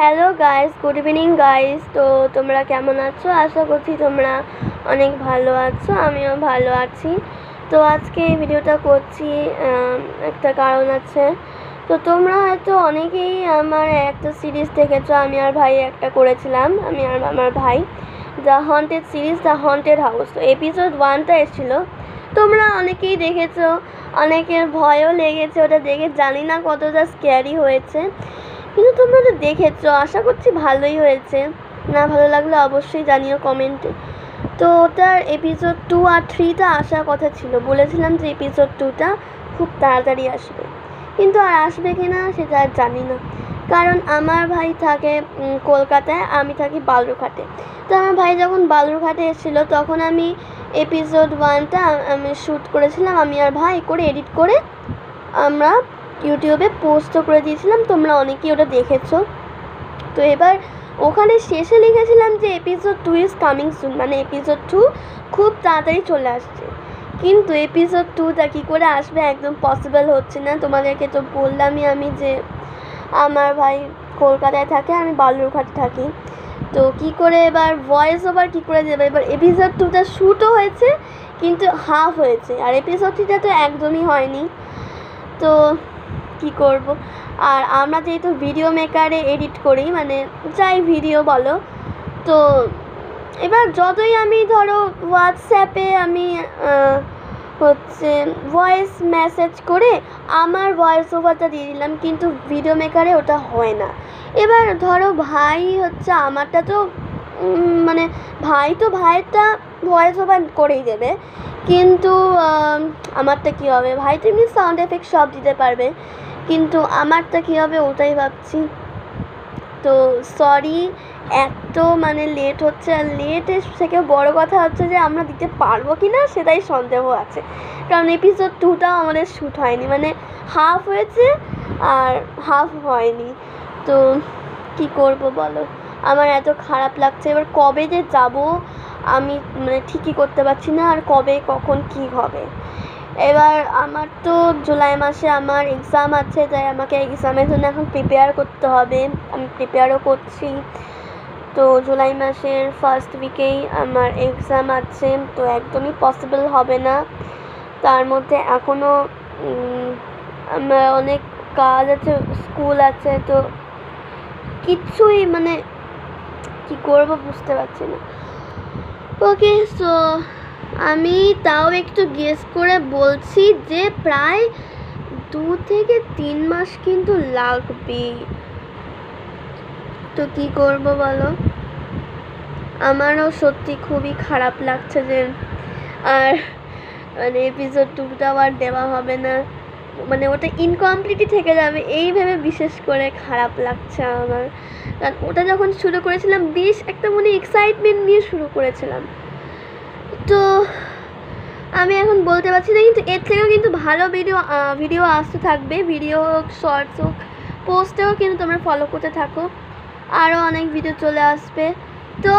Hello guys, good evening guys. তো তোমরা কেমন আছো? আশা করছি তোমরা অনেক ভালো আছো, আমিও ভালো আছি। তো আজকে এই ভিডিওটা করছি একটা কারণ আছে। তো তোমরা হয়তো অনেকেই আমার একটা সিরিজ দেখেছো, আমি আর ভাই একটা করেছিলাম, আমি আর আমার ভাই, the haunted series, the haunted house. তো এপিসোড 1টা এসেছিলো, তোমরা অনেকেই দেখেছো, অনেকের ভয়ও লেগেছে ওটা দেখে। জানি না কতটা স্ক্যারি হয়েছে, কিন্তু তোমরা তো দেখেছো, আশা করছি ভালোই হয়েছে। না ভালো লাগলে অবশ্যই জানিও কমেন্টে। তো ওটার এপিসোড 2 আর 3টা আসার কথা ছিল, বলেছিলাম যে এপিসোড 2টা খুব তাড়াতাড়ি আসবে, কিন্তু আর আসবে কি না সেটা আর জানি না। কারণ আমার ভাই থাকে কলকাতায়, আমি থাকি বালুরঘাটে। তো আমার ভাই যখন বালুরঘাটে এসেছিলো তখন আমি এপিসোড 1টা আমি শ্যুট করেছিলাম, আমি আর ভাই করে এডিট করে আমরা ইউটিউবে পোস্টও করে দিয়েছিলাম, তোমরা অনেকেই ওটা দেখেছো। তো এবার ওখানে শেষে লিখেছিলাম যে এপিসোড 2 ইজ কামিং সুন, মানে এপিসোড 2 খুব তাড়াতাড়ি চলে আসছে। কিন্তু এপিসোড 2টা কী করে আসবে একদম পসিবল হচ্ছে না। তোমাদেরকে তো বললামই আমি যে আমার ভাই কলকাতায় থাকে, আমি বালুরঘাটে থাকি। তো কি করে এবার ভয়েস ওভার কী করে দেবে? এবার এপিসোড 2টা শ্যুটও হয়েছে কিন্তু হাফ হয়েছে, আর এপিসোড 3টা তো একদমই হয়নি। তো কি করব। আর আমরা যেহেতু ভিডিও মেকারে এডিট করি, মানে যাই ভিডিও বলো, তো এবার যতই আমি ধরো হোয়াটসঅ্যাপে আমি হচ্ছে ভয়েস মেসেজ করে আমার ভয়েস ওভারটা দিয়ে দিলাম, কিন্তু ভিডিও মেকারে ওটা হয় না। এবার ধরো ভাই হচ্ছে আমারটা তো মানে ভাই তো ভাইয়েরটা ভয়েস ওভার করেই দেবে, কিন্তু আমারটা কী হবে? ভাই তো এমনি সাউন্ড এফেক্ট সব দিতে পারবে, কিন্তু আমারটা কী হবে ওটাই ভাবছি। তো সরি, এত মানে লেট হচ্ছে। আর লেটের থেকে বড় কথা হচ্ছে যে আমরা দিতে পারবো কি না সেটাই সন্দেহ আছে, কারণ এপিসোড 2টাও আমাদের শ্যুট হয়নি, মানে হাফ হয়েছে আর হাফ হয়নি। তো কি করব বলো, আমার এত খারাপ লাগছে। এবার কবে যে যাব আমি মানে ঠিকই করতে পারছি না, আর কবে কখন কি হবে। এবার আমার তো জুলাই মাসে আমার এক্সাম আছে, তাই আমাকে এক্সামের জন্য এখন প্রিপেয়ার করতে হবে, আমি প্রিপেয়ারও করছি। তো জুলাই মাসের ফার্স্ট উইকেই আমার এক্সাম আছে, তো একদমই পসিবল হবে না। তার মধ্যে এখনও আমার অনেক কাজ আছে, স্কুল আছে, তো কিচ্ছুই মানে কি করব বুঝতে পারছি না। ওকে, সো আমি তাও একটু গেস করে বলছি যে প্রায় 2 থেকে 3 মাস কিন্তু লাগবে। তো কি করব বলো, আমারও সত্যি খুবই খারাপ লাগছে যে আর মানে এপিসোড 2টাও আর দেওয়া হবে না, মানে ওটা ইনকমপ্লিটই থেকে যাবে এই ভেবে বিশেষ করে খারাপ লাগছে আমার। কারণ ওটা যখন শুরু করেছিলাম বেশ একটা মানে এক্সাইটমেন্ট নিয়ে শুরু করেছিলাম। তো আমি এখন বলতে পারছি না, কিন্তু এর থেকেও কিন্তু ভালো ভিডিও আসতে থাকবে, ভিডিও হোক, শর্টস হোক, পোস্টেও কিন্তু তোমরা ফলো করতে থাকো, আরও অনেক ভিডিও চলে আসবে। তো